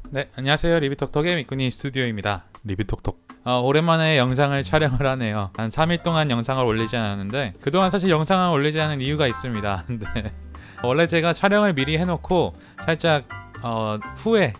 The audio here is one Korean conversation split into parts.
네, 안녕하세요. 리뷰톡톡의 미꾸니 스튜디오입니다. 리뷰톡톡. 오랜만에 영상을 촬영을 하네요. 한 3일 동안 영상을 올리지 않았는데 그동안 사실 영상을 올리지 않은 이유가 있습니다. 근데 원래 제가 촬영을 미리 해놓고 살짝 후에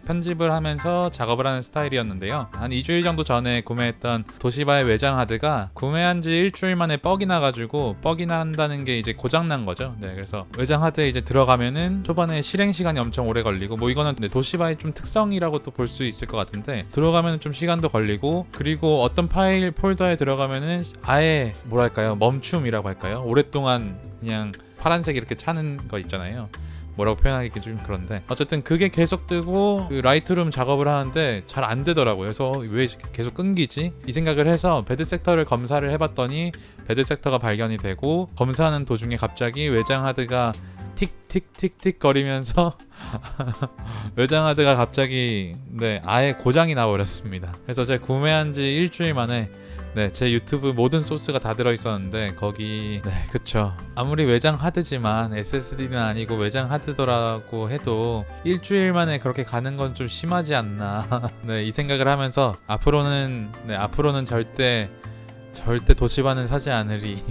편집을 하면서 작업을 하는 스타일이었는데요. 한 2주일 정도 전에 구매했던 도시바의 외장 하드가 구매한 지 일주일 만에 뻑이 나가지고 뻑이 난다는 게 이제 고장난 거죠. 그래서 외장 하드에 이제 들어가면은 초반에 실행 시간이 엄청 오래 걸리고 뭐 이거는 도시바의 좀 특성이라고 또 볼 수 있을 것 같은데 들어가면 좀 시간도 걸리고 그리고 어떤 파일 폴더에 들어가면은 아예 뭐랄까요 멈춤이라고 할까요? 오랫동안 그냥 파란색 이렇게 차는 거 있잖아요. 뭐라고 표현하기 좀 그런데 어쨌든 그게 계속 뜨고 그 라이트룸 작업을 하는데 잘 안 되더라고요. 그래서 왜 계속 끊기지? 이 생각을 해서 배드 섹터를 검사를 해봤더니 배드 섹터가 발견이 되고 검사하는 도중에 갑자기 외장 하드가 틱틱틱틱 거리면서 외장 하드가 갑자기 아예 고장이 나버렸습니다. 그래서 제가 구매한 지 일주일 만에 제 유튜브 모든 소스가 다 들어있었는데 거기 그쵸, 아무리 외장 하드지만 SSD는 아니고 외장 하드더라고 해도 일주일 만에 그렇게 가는 건 좀 심하지 않나 이 생각을 하면서 앞으로는 절대 도시바는 사지 않으리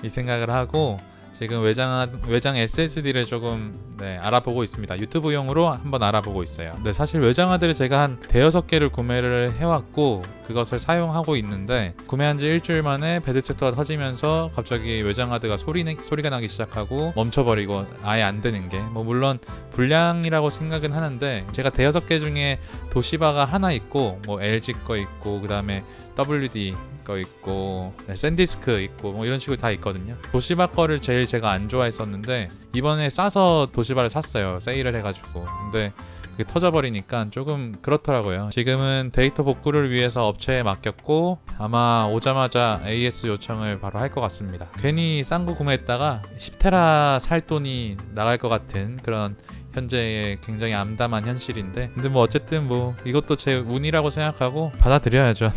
이 생각을 하고 지금 외장 SSD를 조금 알아보고 있습니다. 유튜브용으로 한번 알아보고 있어요. 사실 외장 하드를 제가 한 대여섯 개를 구매를 해왔고 그것을 사용하고 있는데 구매한 지 일주일 만에 배드 섹터가 터지면서 갑자기 외장 하드가 소리가 나기 시작하고 멈춰버리고 아예 안 되는 게 물론 불량이라고 생각은 하는데 제가 대여섯 개 중에 도시바가 하나 있고 LG 거 있고 그 다음에 WD 거 있고 샌디스크 있고 이런 식으로 다 있거든요. 도시바 거를 제일 제가 안 좋아했었는데 이번에 싸서 도시바를 샀어요. 세일을 해가지고. 근데 그게 터져버리니까 조금 그렇더라고요. 지금은 데이터 복구를 위해서 업체에 맡겼고 아마 오자마자 AS 요청을 바로 할 것 같습니다. 괜히 싼 거 구매했다가 10테라 살 돈이 나갈 것 같은 그런 현재의 굉장히 암담한 현실인데 근데 어쨌든 이것도 제 운이라고 생각하고 받아들여야죠.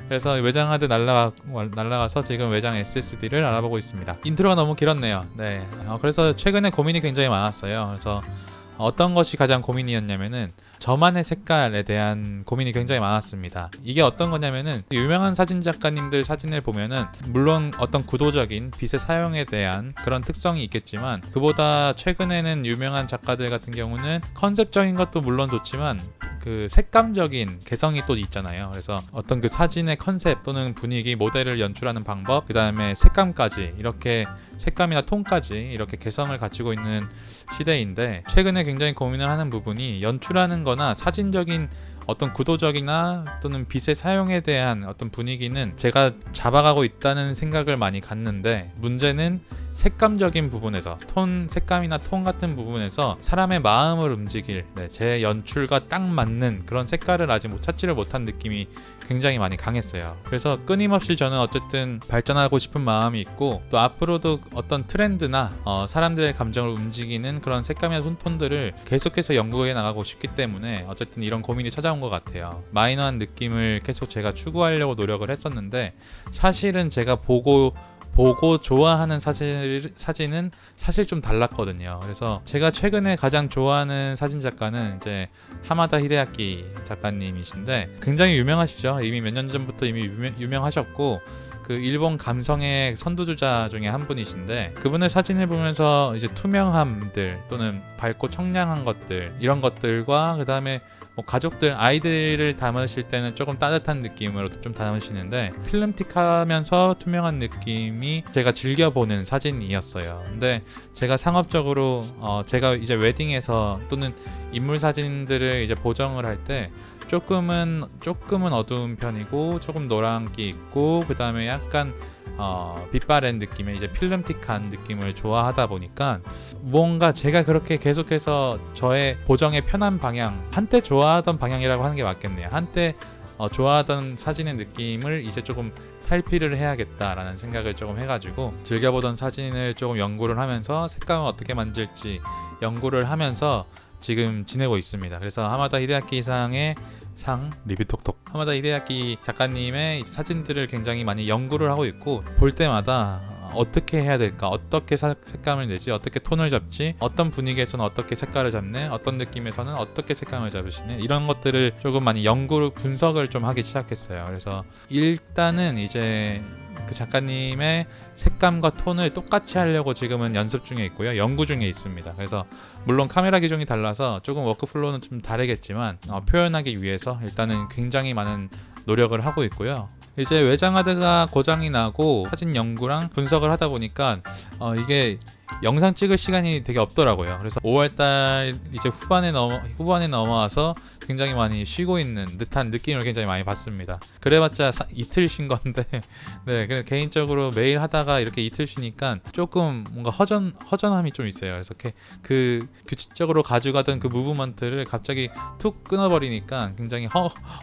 그래서 외장 하드 날라가서 지금 외장 SSD를 알아보고 있습니다. 인트로가 너무 길었네요. 그래서 최근에 고민이 굉장히 많았어요. 그래서 어떤 것이 가장 고민이었냐면은 저만의 색깔에 대한 고민이 굉장히 많았습니다. 이게 어떤 거냐면은 유명한 사진 작가님들 사진을 보면은 물론 어떤 구도적인 빛의 사용에 대한 그런 특성이 있겠지만 그보다 최근에는 유명한 작가들 같은 경우는 컨셉적인 것도 물론 좋지만 그 색감적인 개성이 또 있잖아요. 그래서 어떤 그 사진의 컨셉 또는 분위기, 모델을 연출하는 방법, 그 다음에 색감까지 이렇게 색감이나 톤까지 이렇게 개성을 갖추고 있는 시대인데 최근에 굉장히 고민을 하는 부분이 연출하는 거나 사진적인 어떤 구도적이나 또는 빛의 사용에 대한 어떤 분위기는 제가 잡아가고 있다는 생각을 많이 갖는데 문제는 색감적인 부분에서 색감이나 톤 같은 부분에서 사람의 마음을 움직일 제 연출과 딱 맞는 그런 색깔을 아직 찾지를 못한 느낌이 굉장히 많이 강했어요. 그래서 끊임없이 저는 어쨌든 발전하고 싶은 마음이 있고 또 앞으로도 어떤 트렌드나 사람들의 감정을 움직이는 그런 색감이나 톤들을 계속해서 연구해 나가고 싶기 때문에 어쨌든 이런 고민이 찾아온 것 같아요. 마이너한 느낌을 계속 제가 추구하려고 노력을 했었는데 사실은 제가 보고 좋아하는 사진은 사실 좀 달랐거든요. 그래서 제가 최근에 가장 좋아하는 사진 작가는 이제 하마다 히데아키 작가님이신데 굉장히 유명하시죠. 이미 몇 년 전부터 이미 유명하셨고 그 일본 감성의 선두주자 중에 한 분이신데 그분의 사진을 보면서 이제 투명함들 또는 밝고 청량한 것들 이런 것들과 그 다음에 가족들, 아이들을 담으실 때는 조금 따뜻한 느낌으로 좀 담으시는데 필름틱하면서 투명한 느낌이 제가 즐겨보는 사진이었어요. 근데 제가 상업적으로 제가 이제 웨딩에서 또는 인물 사진들을 이제 보정을 할 때 조금은 어두운 편이고 조금 노란기 있고 그 다음에 약간 빛바랜 느낌의 이제 필름틱한 느낌을 좋아하다 보니까 뭔가 제가 그렇게 계속해서 저의 보정의 편한 방향 한때 좋아하던 방향이라고 하는 게 맞겠네요. 한때 좋아하던 사진의 느낌을 이제 조금 탈피를 해야겠다라는 생각을 조금 해가지고 즐겨보던 사진을 조금 연구를 하면서 색감을 어떻게 만들지 연구를 하면서 지금 지내고 있습니다. 그래서 하마다 히데아키 상의 리뷰톡톡 하마다 히데아키 작가님의 사진들을 굉장히 많이 연구를 하고 있고 볼 때마다 어떻게 해야 될까, 어떻게 색감을 내지, 어떻게 톤을 잡지, 어떤 분위기에서는 어떻게 색깔을 잡네, 어떤 느낌에서는 어떻게 색감을 잡으시네, 이런 것들을 조금 많이 연구 분석을 좀 하기 시작했어요. 그래서 일단은 이제 그 작가님의 색감과 톤을 똑같이 하려고 지금은 연습 중에 있고요, 연구 중에 있습니다. 그래서 물론 카메라 기종이 달라서 조금 워크플로우는 좀 다르겠지만 표현하기 위해서 일단은 굉장히 많은 노력을 하고 있고요. 이제 외장하드가 고장이 나고 사진 연구랑 분석을 하다 보니까 이게 영상 찍을 시간이 되게 없더라고요. 그래서 5월달 이제 후반에 넘어와서 굉장히 많이 쉬고 있는 듯한 느낌을 굉장히 많이 받습니다. 그래봤자 이틀 쉰 건데 네, 그래서 개인적으로 매일 하다가 이렇게 이틀 쉬니까 조금 뭔가 허전함이 좀 있어요. 그래서 그 규칙적으로 가져가던 그 무브먼트를 갑자기 툭 끊어버리니까 굉장히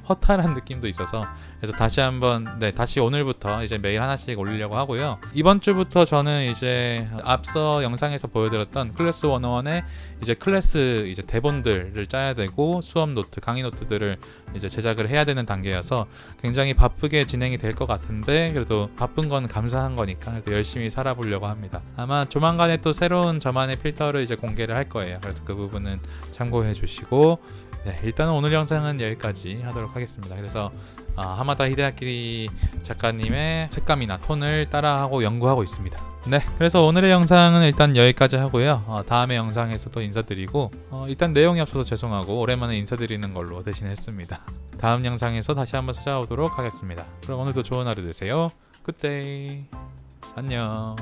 허탈한 느낌도 있어서, 그래서 다시 한번 다시 오늘부터 이제 매일 하나씩 올리려고 하고요. 이번 주부터 저는 이제 앞서 영상에서 보여드렸던 클래스 101의 이제 클래스 이제 대본들을 짜야 되고 수업 노트, 강의 노트들을 이제 제작을 해야 되는 단계여서 굉장히 바쁘게 진행이 될 것 같은데, 그래도 바쁜 건 감사한 거니까 그래도 열심히 살아보려고 합니다. 아마 조만간에 또 새로운 저만의 필터를 이제 공개를 할 거예요. 그래서 그 부분은 참고해 주시고, 네, 일단은 오늘 영상은 여기까지 하도록 하겠습니다. 그래서 하마다 히데아키 작가님의 색감이나 톤을 따라하고 연구하고 있습니다. 네, 그래서 오늘의 영상은 일단 여기까지 하고요. 다음의 영상에서 또 인사드리고, 일단 내용이 없어서 죄송하고 오랜만에 인사드리는 걸로 대신했습니다. 다음 영상에서 다시 한번 찾아오도록 하겠습니다. 그럼 오늘도 좋은 하루 되세요. 굿데이. 안녕.